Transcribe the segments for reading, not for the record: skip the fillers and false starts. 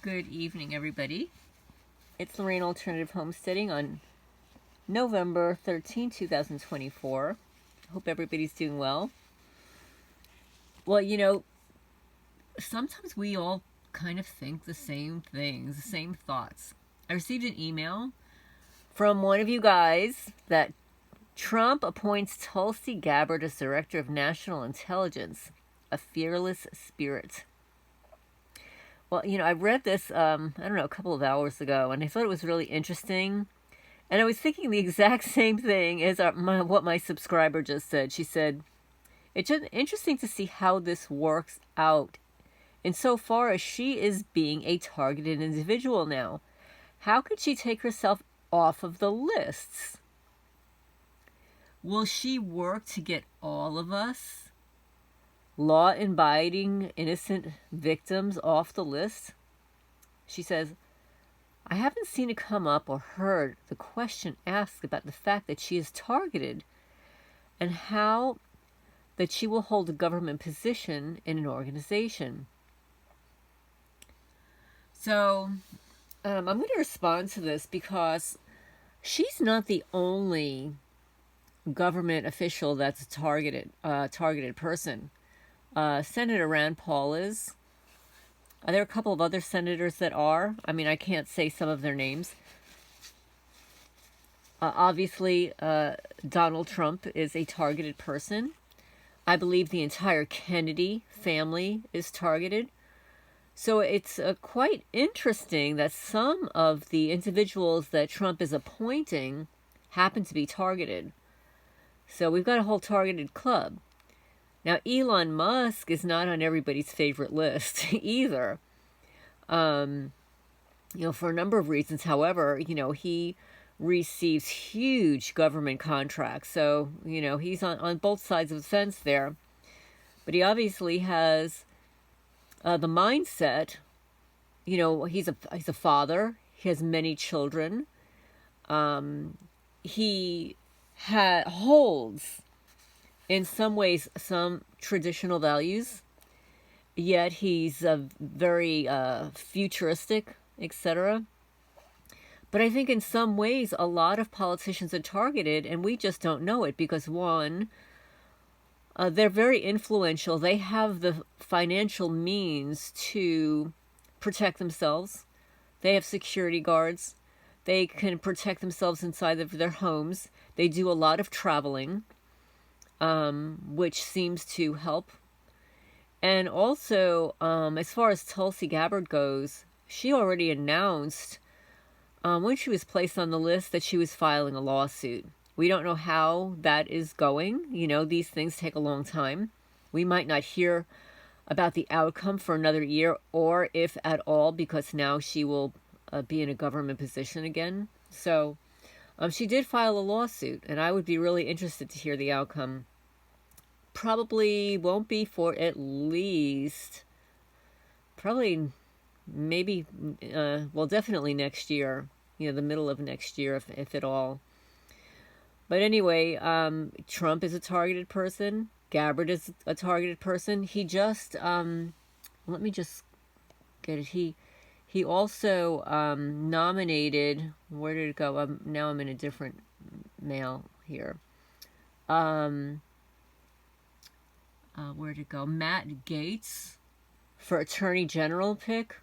Good evening, everybody. It's Lorraine Alternative Homesteading on November 13, 2024. Hope everybody's doing well. Well, sometimes we all kind of think the same things, the same thoughts. I received an email from one of you guys that Trump appoints Tulsi Gabbard as Director of National Intelligence, a fearless spirit. Well, I read this, a couple of hours ago, and I thought it was really interesting. And I was thinking the exact same thing as what my subscriber just said. She said, it's just interesting to see how this works out insofar as she is being a targeted individual now. How could she take herself off of the lists? Will she work to get all of us law-abiding innocent victims off the list? She says, I haven't seen it come up or heard the question asked about the fact that she is targeted and how that she will hold a government position in an organization. So I'm going to respond to this because she's not the only government official that's a targeted person. Senator Rand Paul is. There are a couple of other senators that are. I can't say some of their names. Obviously, Donald Trump is a targeted person. I believe the entire Kennedy family is targeted. So it's quite interesting that some of the individuals that Trump is appointing happen to be targeted. So we've got a whole targeted club. Now, Elon Musk is not on everybody's favorite list either, for a number of reasons. However, he receives huge government contracts. So, he's on both sides of the fence there. But he obviously has the mindset, he's a father. He has many children. He holds, in some ways, some traditional values, yet he's very futuristic, etc. But I think in some ways a lot of politicians are targeted, and we just don't know it because, one, they're very influential. They have the financial means to protect themselves. They have security guards. They can protect themselves inside of their homes. They do a lot of traveling, which seems to help. And also, as far as Tulsi Gabbard goes, she already announced when she was placed on the list that she was filing a lawsuit. We don't know how that is going. These things take a long time. We might not hear about the outcome for another year, or if at all, because now she will be in a government position again. So she did file a lawsuit, and I would be really interested to hear the outcome. Probably won't be for at least, maybe, definitely next year, the middle of next year, if at all. But anyway, Trump is a targeted person. Gabbard is a targeted person. He just, let me just get it. He also nominated, where did it go? Now I'm in a different mail here. Where'd it go? Matt Gaetz for Attorney General pick.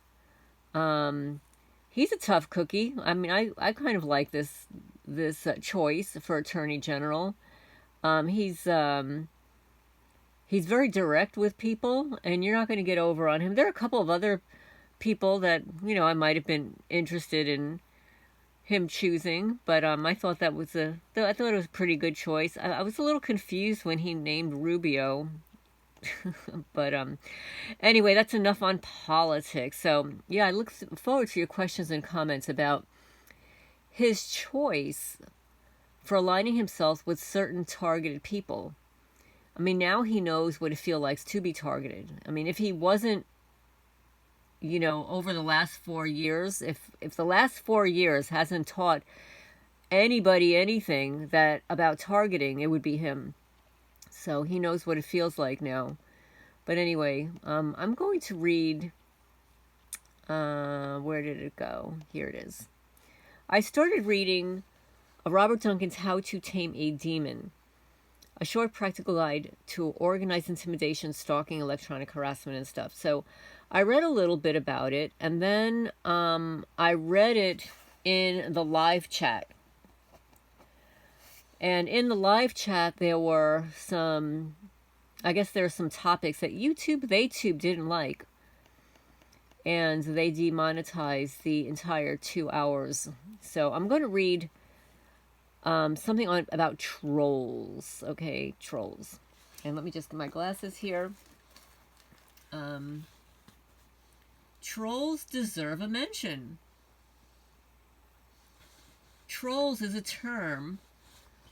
He's a tough cookie. I kind of like this choice for Attorney General. He's very direct with people, and you're not going to get over on him. There are a couple of other people that I might have been interested in him choosing, but I thought it was a pretty good choice. I was a little confused when he named Rubio. But anyway, that's enough on politics. So yeah, I look forward to your questions and comments about his choice for aligning himself with certain targeted people. Now he knows what it feels like to be targeted. If he wasn't, over the last 4 years, if the last 4 years hasn't taught anybody anything about targeting, it would be him. So he knows what it feels like now. But anyway, I'm going to read Where did it go? Here it is. I started reading Robert Duncan's How to Tame a Demon, a short practical guide to organized intimidation, stalking, electronic harassment, and stuff. So I read a little bit about it, and then I read it in the live chat. And in the live chat, there were some, I guess there are some topics that YouTube didn't like. And they demonetized the entire 2 hours. So I'm going to read something about trolls. Okay, trolls. And let me just get my glasses here. Trolls deserve a mention. Trolls is a term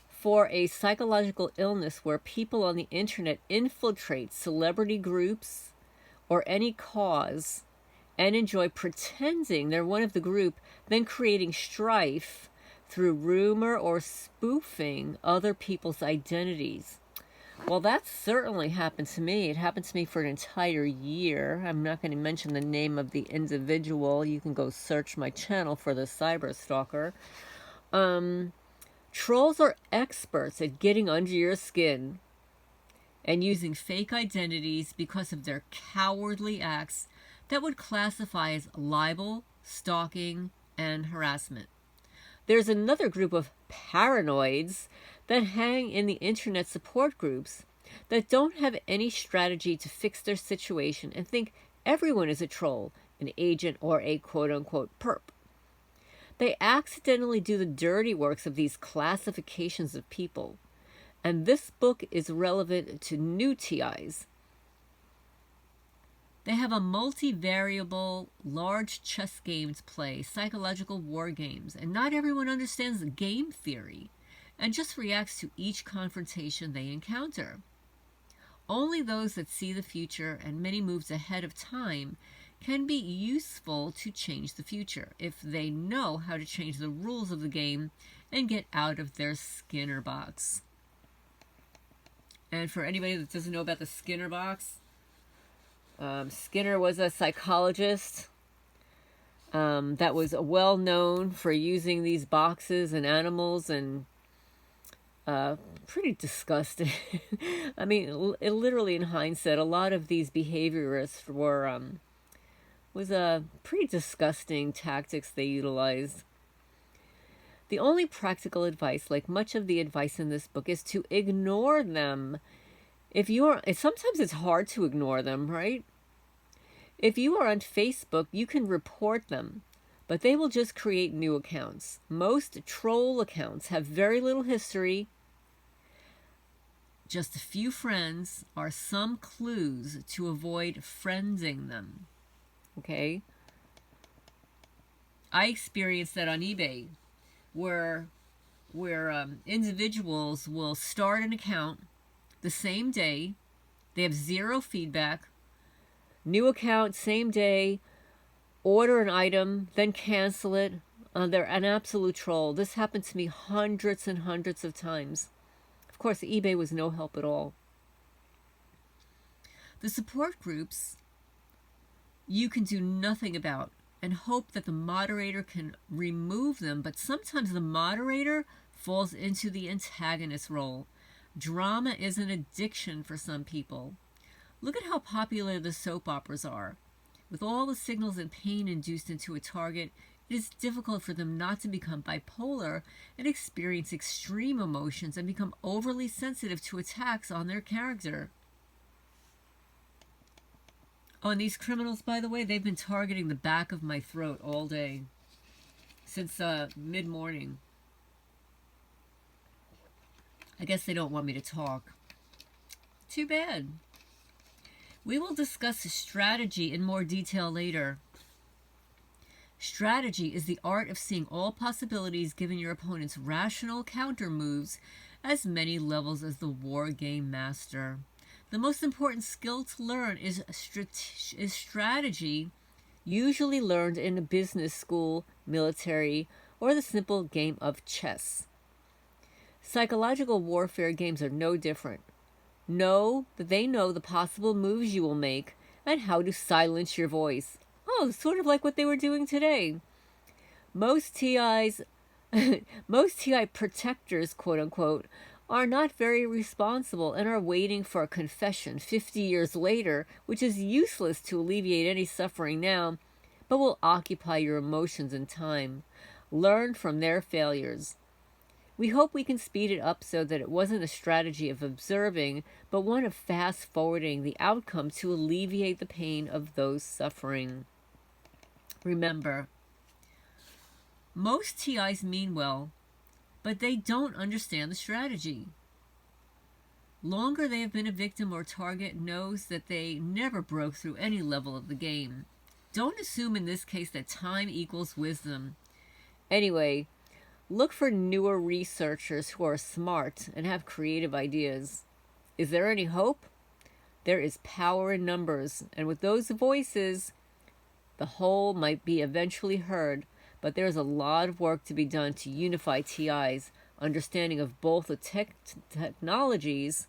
for a psychological illness where people on the internet infiltrate celebrity groups or any cause and enjoy pretending they're one of the group, then creating strife through rumor or spoofing other people's identities. Well, that certainly happened to me. It happened to me for an entire year. I'm not going to mention the name of the individual. You can go search my channel for the cyber stalker. Trolls are experts at getting under your skin and using fake identities because of their cowardly acts that would classify as libel, stalking, and harassment. There's another group of paranoids that hang in the internet support groups that don't have any strategy to fix their situation and think everyone is a troll, an agent, or a quote-unquote perp. They accidentally do the dirty works of these classifications of people, and this book is relevant to new TIs. They have a multivariable, large chess game to play, psychological war games, and not everyone understands game theory and just reacts to each confrontation they encounter. Only those that see the future and many moves ahead of time can be useful to change the future if they know how to change the rules of the game and get out of their Skinner box. And for anybody that doesn't know about the Skinner box, Skinner was a psychologist that was well known for using these boxes and animals, and pretty disgusting. I mean, literally in hindsight, a lot of these behaviorists was pretty disgusting tactics they utilized. The only practical advice, like much of the advice in this book, is to ignore them. Sometimes it's hard to ignore them, right? If you are on Facebook, you can report them, but they will just create new accounts. Most troll accounts have very little history, just a few friends, or some clues to avoid friending them. Okay? I experienced that on eBay, where individuals will start an account the same day. They have zero feedback. New account, same day. Order an item, then cancel it. They're an absolute troll. This happened to me hundreds and hundreds of times. Of course, eBay was no help at all. The support groups you can do nothing about and hope that the moderator can remove them, but sometimes the moderator falls into the antagonist role. Drama is an addiction for some people. Look at how popular the soap operas are. With all the signals and pain induced into a target, it is difficult for them not to become bipolar and experience extreme emotions and become overly sensitive to attacks on their character. Oh, and these criminals, by the way, they've been targeting the back of my throat all day. Since mid-morning. I guess they don't want me to talk. Too bad. We will discuss strategy in more detail later. Strategy is the art of seeing all possibilities given your opponent's rational counter moves as many levels as the war game master. The most important skill to learn is strategy, usually learned in a business school, military, or the simple game of chess. Psychological warfare games are no different. Know that they know the possible moves you will make and how to silence your voice. Oh, sort of like what they were doing today. Most TIs, most TI protectors, quote unquote, are not very responsible and are waiting for a confession 50 years later, which is useless to alleviate any suffering now, but will occupy your emotions and time. Learn from their failures. We hope we can speed it up so that it wasn't a strategy of observing, but one of fast forwarding the outcome to alleviate the pain of those suffering. Remember, most TIs mean well, but they don't understand the strategy. Longer they have been a victim or target knows that they never broke through any level of the game. Don't assume in this case that time equals wisdom. Anyway, look for newer researchers who are smart and have creative ideas. Is there any hope? There is power in numbers, and with those voices, the whole might be eventually heard, but there's a lot of work to be done to unify TI's understanding of both the technologies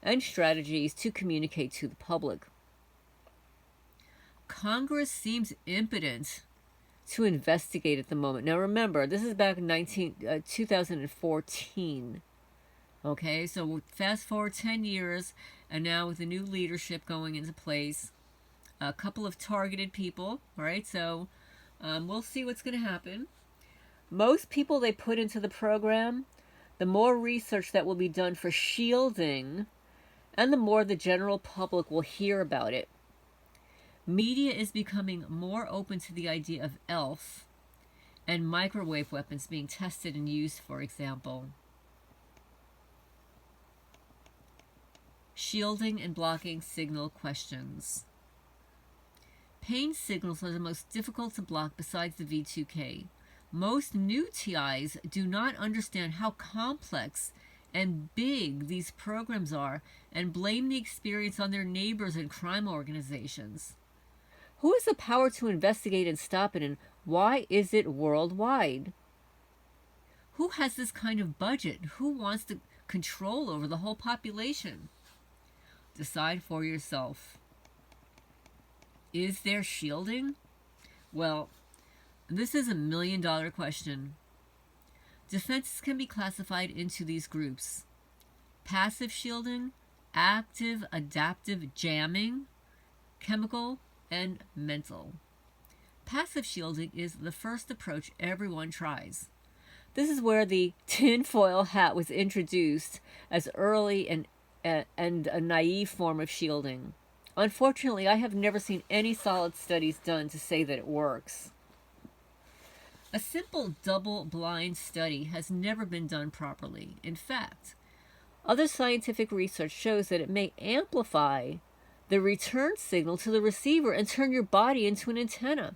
and strategies to communicate to the public. Congress seems impotent to investigate at the moment. Now remember, this is back in 2014. Okay, so fast forward 10 years, and now with the new leadership going into place, a couple of targeted people, right? So we'll see what's going to happen. Most people they put into the program, the more research that will be done for shielding, and the more the general public will hear about it. Media is becoming more open to the idea of ELF and microwave weapons being tested and used, for example. Shielding and blocking signal questions. Pain signals are the most difficult to block besides the V2K. Most new TIs do not understand how complex and big these programs are and blame the experience on their neighbors and crime organizations. Who has the power to investigate and stop it, and why is it worldwide? Who has this kind of budget? Who wants to control over the whole population? Decide for yourself. Is there shielding? Well, this is $1 million question. Defenses can be classified into these groups: passive shielding, active adaptive jamming, chemical, and mental. Passive shielding is the first approach everyone tries. This is where the tinfoil hat was introduced as early and a naive form of shielding. Unfortunately, I have never seen any solid studies done to say that it works. A simple double-blind study has never been done properly. In fact, other scientific research shows that it may amplify the return signal to the receiver and turn your body into an antenna.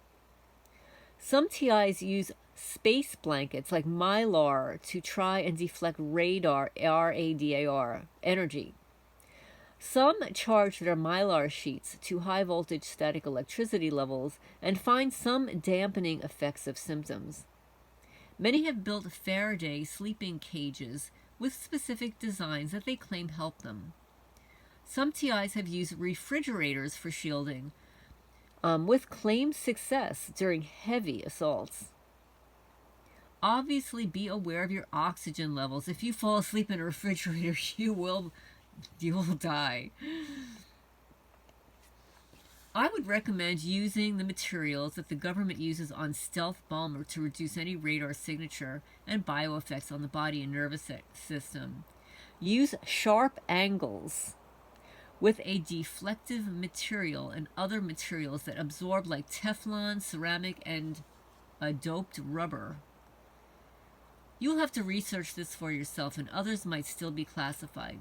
Some TIs use space blankets like Mylar to try and deflect radar, RADAR, energy. Some charge their Mylar sheets to high voltage static electricity levels and find some dampening effects of symptoms. Many have built Faraday sleeping cages with specific designs that they claim help them. Some TIs have used refrigerators for shielding, with claimed success during heavy assaults. Obviously, be aware of your oxygen levels. If you fall asleep in a refrigerator, you will die. I would recommend using the materials that the government uses on stealth bomber to reduce any radar signature and bioeffects on the body and nervous system. Use sharp angles with a deflective material and other materials that absorb, like Teflon, ceramic, and doped rubber. You'll have to research this for yourself, and others might still be classified.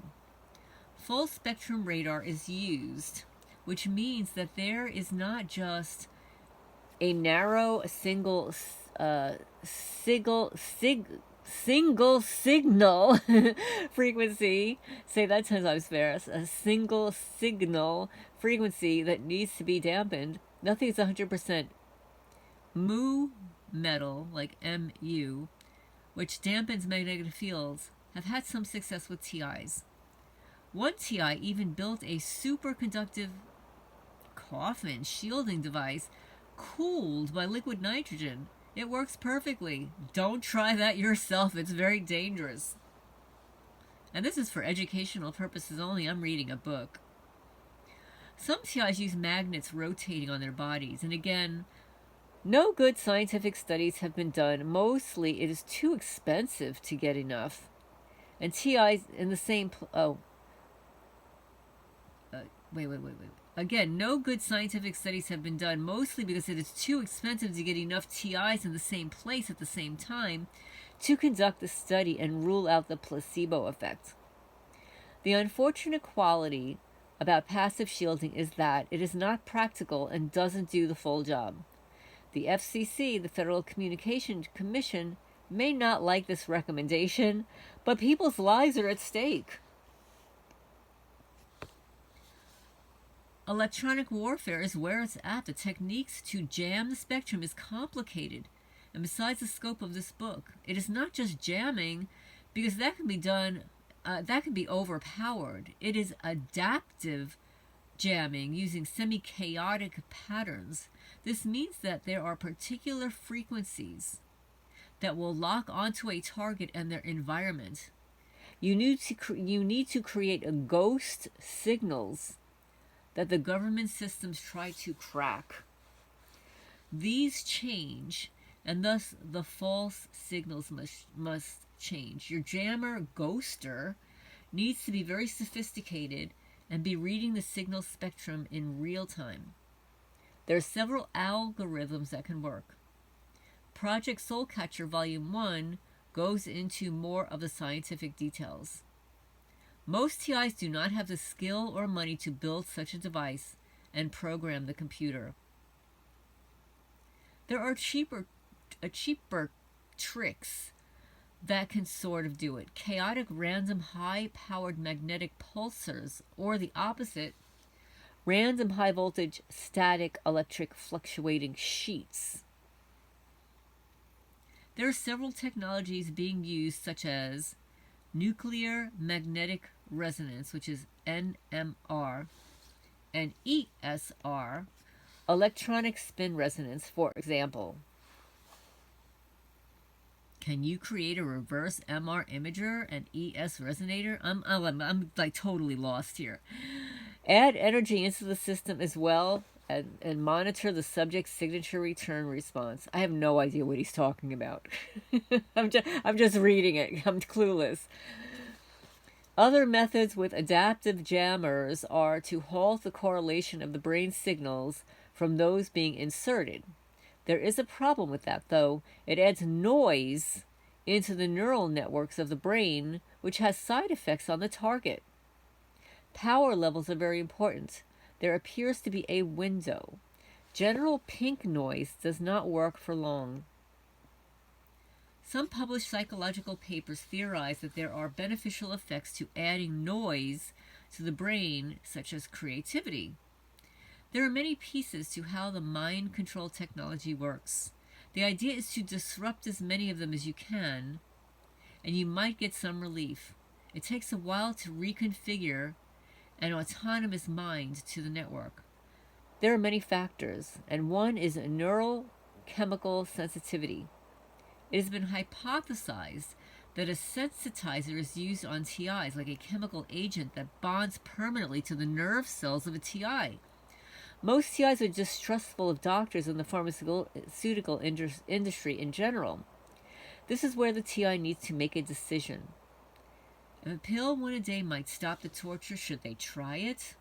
Full spectrum radar is used, which means that there is not just a narrow single signal frequency. Say that 10 times fast. A single signal frequency that needs to be dampened. Nothing is 100%. Mu metal, like Mu, which dampens magnetic fields, have had some success with TIs. One TI even built a superconductive coffin shielding device cooled by liquid nitrogen. It works perfectly. Don't try that yourself. It's very dangerous. And this is for educational purposes only. I'm reading a book. Some TIs use magnets rotating on their bodies. And again, no good scientific studies have been done. Mostly it is too expensive to get enough. And TIs in the same... wait. Again, no good scientific studies have been done, mostly because it is too expensive to get enough TIs in the same place at the same time to conduct the study and rule out the placebo effect. The unfortunate quality about passive shielding is that it is not practical and doesn't do the full job. The FCC, the Federal Communications Commission, may not like this recommendation, but people's lives are at stake. Electronic warfare is where it's at. The techniques to jam the spectrum is complicated. And besides the scope of this book, it is not just jamming, because that can be done, that can be overpowered. It is adaptive jamming using semi-chaotic patterns. This means that there are particular frequencies that will lock onto a target and their environment. You need to create a ghost signals that the government systems try to crack. These change, and thus the false signals must change. Your jammer ghoster needs to be very sophisticated and be reading the signal spectrum in real time. There are several algorithms that can work. Project Soulcatcher Volume 1 goes into more of the scientific details. Most TIs do not have the skill or money to build such a device and program the computer. There are cheaper tricks that can sort of do it. Chaotic random high-powered magnetic pulsars, or the opposite, random high-voltage static electric fluctuating sheets. There are several technologies being used, such as nuclear magnetic resonance, which is NMR, and ESR, electronic spin resonance, for example. Can you create a reverse MR imager and ES resonator? I'm like totally lost here. Add energy into the system as well, and monitor the subject's signature return response. I have no idea what he's talking about. I'm just reading it. I'm clueless. Other methods with adaptive jammers are to halt the correlation of the brain signals from those being inserted. There is a problem with that, though. It adds noise into the neural networks of the brain, which has side effects on the target. Power levels are very important. There appears to be a window. General pink noise does not work for long. Some published psychological papers theorize that there are beneficial effects to adding noise to the brain, such as creativity. There are many pieces to how the mind control technology works. The idea is to disrupt as many of them as you can, and you might get some relief. It takes a while to reconfigure an autonomous mind to the network. There are many factors, and one is neurochemical sensitivity. It has been hypothesized that a sensitizer is used on TIs, like a chemical agent that bonds permanently to the nerve cells of a TI. Most TIs are distrustful of doctors and the pharmaceutical industry in general. This is where the TI needs to make a decision. If a pill one a day might stop the torture, should they try it?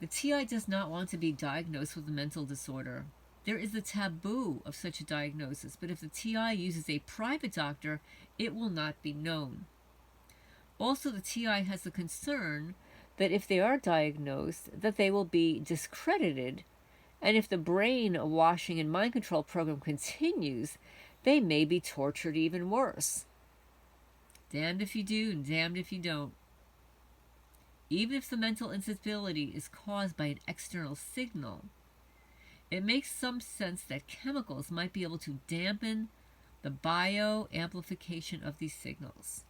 The TI does not want to be diagnosed with a mental disorder. There is the taboo of such a diagnosis, but if the TI uses a private doctor, it will not be known. Also, the TI has the concern that if they are diagnosed, that they will be discredited, and if the brain washing and mind control program continues, they may be tortured even worse. Damned if you do and damned if you don't. Even if the mental instability is caused by an external signal, it makes some sense that chemicals might be able to dampen the bioamplification of these signals.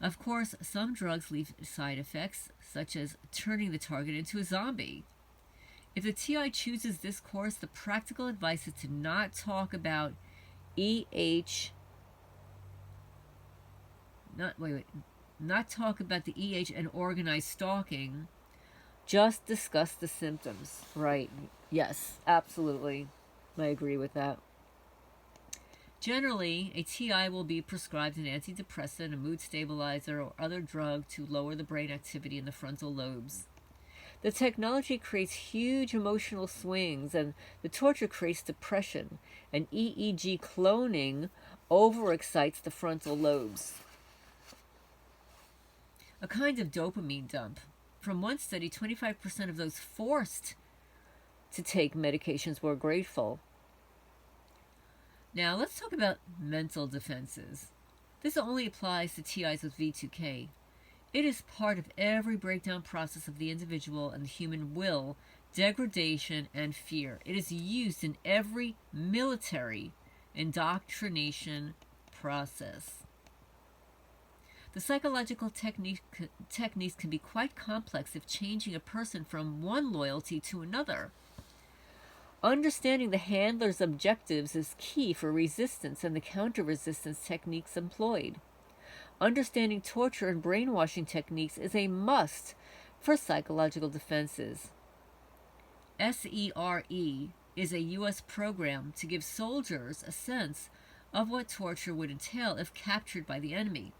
Of course, some drugs leave side effects, such as turning the target into a zombie. If the TI chooses this course, the practical advice is to not talk about not talk about the and organized stalking, just discuss the symptoms. Right. Yes, absolutely. I agree with that. Generally, a TI will be prescribed an antidepressant, a mood stabilizer, or other drug to lower the brain activity in the frontal lobes. The technology creates huge emotional swings, and the torture creates depression, and EEG cloning overexcites the frontal lobes. A kind of dopamine dump. From one study, 25% of those forced to take medications were grateful. Now, let's talk about mental defenses. This only applies to TIs with V2K. It is part of every breakdown process of the individual and the human will, degradation, and fear. It is used in every military indoctrination process. The psychological techniques can be quite complex if changing a person from one loyalty to another. Understanding the handler's objectives is key for resistance and the counter-resistance techniques employed. Understanding torture and brainwashing techniques is a must for psychological defenses. SERE is a U.S. program to give soldiers a sense of what torture would entail if captured by the enemy.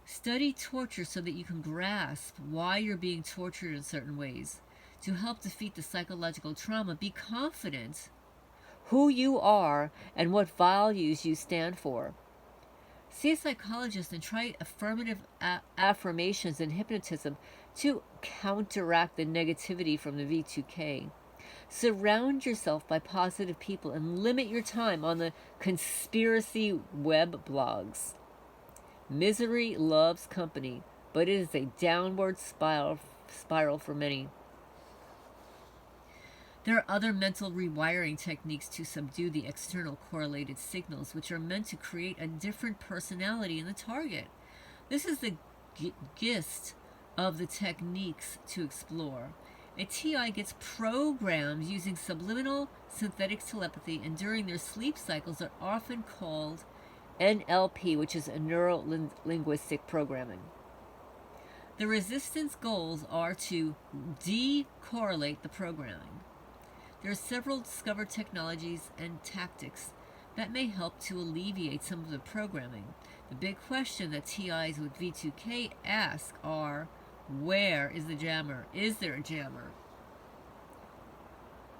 Study torture so that you can grasp why you're being tortured in certain ways. To help defeat the psychological trauma, be confident who you are and what values you stand for. See a psychologist and try affirmative affirmations and hypnotism to counteract the negativity from the V2K. Surround yourself by positive people and limit your time on the conspiracy web blogs. Misery loves company, but it is a downward spiral for many. There are other mental rewiring techniques to subdue the external correlated signals, which are meant to create a different personality in the target. This is the gist of the techniques to explore. A TI gets programmed using subliminal synthetic telepathy, and during their sleep cycles are often called NLP, which is a neuro-linguistic programming. The resistance goals are to decorrelate the programming. There are several discovered technologies and tactics that may help to alleviate some of the programming. The big question that TIs with V2K ask are, where is the jammer? Is there a jammer?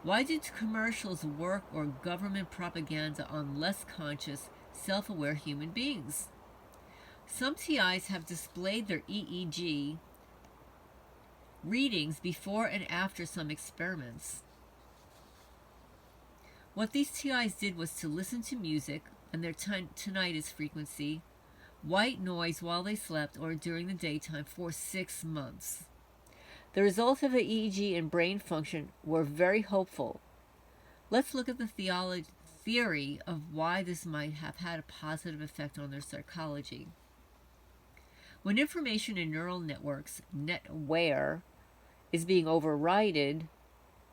Why do commercials work or government propaganda on less conscious, self-aware human beings? Some TIs have displayed their EEG readings before and after some experiments. What these TIs did was to listen to music and their tinnitus frequency, white noise while they slept or during the daytime for 6 months. The results of the EEG and brain function were very hopeful. Let's look at the theory of why this might have had a positive effect on their psychology. When information in neural networks, netware, is being overridden,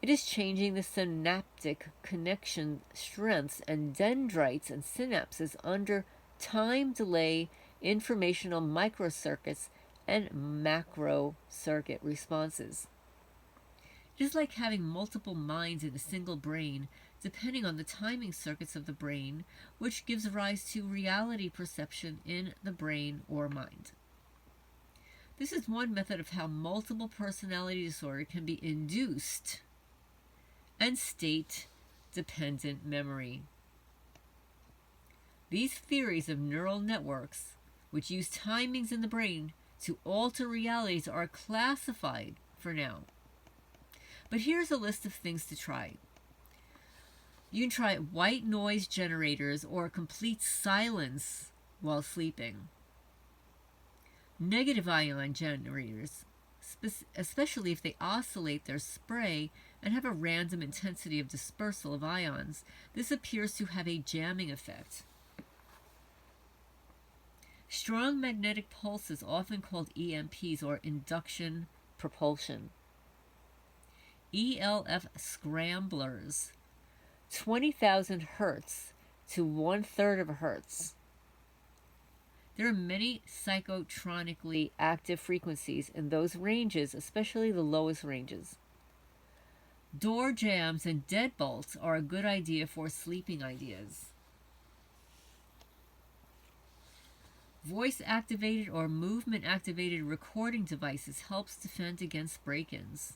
it is changing the synaptic connection strengths and dendrites and synapses under time delay informational microcircuits and macro circuit responses. It is like having multiple minds in a single brain, depending on the timing circuits of the brain, which gives rise to reality perception in the brain or mind. This is one method of how multiple personality disorder can be induced and state-dependent memory. These theories of neural networks, which use timings in the brain to alter realities, are classified for now. But here's a list of things to try. You can try white noise generators or complete silence while sleeping. Negative ion generators, especially if they oscillate their spray and have a random intensity of dispersal of ions. This appears to have a jamming effect. Strong magnetic pulses, often called EMPs or induction propulsion. ELF scramblers, 20,000 hertz to 1/3 of a hertz. There are many psychotronically active frequencies in those ranges, especially the lowest ranges. Door jams and deadbolts are a good idea for sleeping ideas. Voice-activated or movement-activated recording devices helps defend against break-ins.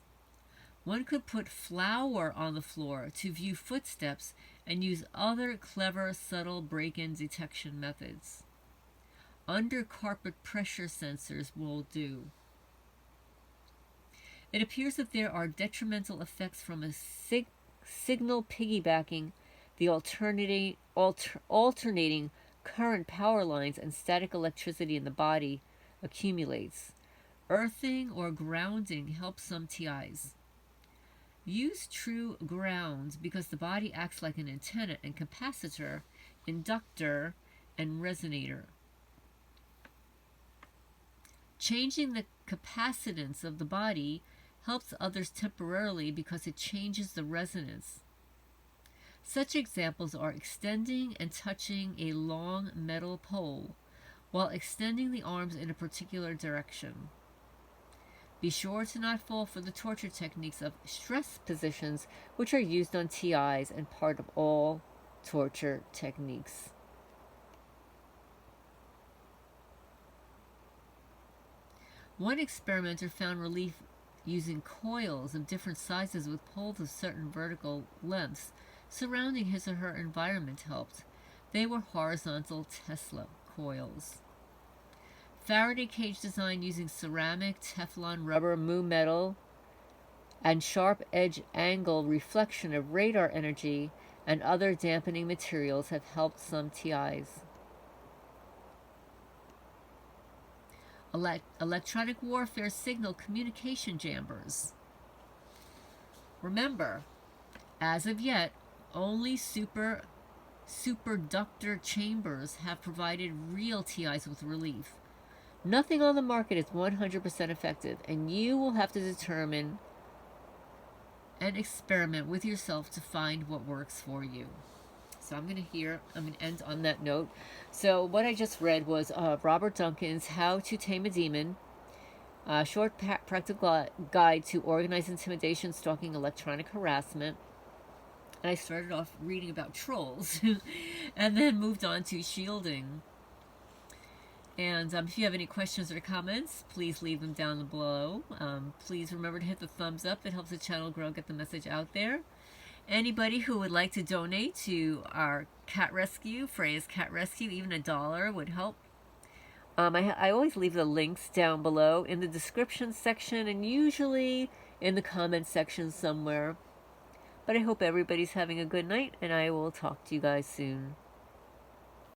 One could put flour on the floor to view footsteps and use other clever, subtle break-in detection methods. Under-carpet pressure sensors will do. It appears that there are detrimental effects from a signal piggybacking the alternating current power lines and static electricity in the body accumulates. Earthing or grounding helps some TIs. Use true ground because the body acts like an antenna and capacitor, inductor, and resonator. Changing the capacitance of the body helps others temporarily because it changes the resonance. Such examples are extending and touching a long metal pole while extending the arms in a particular direction. Be sure to not fall for the torture techniques of stress positions, which are used on TIs and part of all torture techniques. One experimenter found relief using coils of different sizes with poles of certain vertical lengths surrounding his or her environment helped. They were horizontal Tesla coils. Faraday cage design using ceramic, Teflon, rubber, mu metal, and sharp edge angle reflection of radar energy and other dampening materials have helped some TIs. Electronic warfare signal communication jammers. Remember, as of yet, only superductor chambers have provided real TIs with relief. Nothing on the market is 100% effective, and you will have to determine and experiment with yourself to find what works for you. So I'm going to end on that note. So what I just read was Robert Duncan's How to Tame a Demon, a short practical guide to organized intimidation, stalking, electronic harassment. And I started off reading about trolls and then moved on to shielding. And if you have any questions or comments, please leave them down below. Please remember to hit the thumbs up. It helps the channel grow, get the message out there. Anybody who would like to donate to our cat rescue, Freya's Cat Rescue, even $1 would help. I always leave the links down below in the description section and usually in the comment section somewhere. But I hope everybody's having a good night, and I will talk to you guys soon.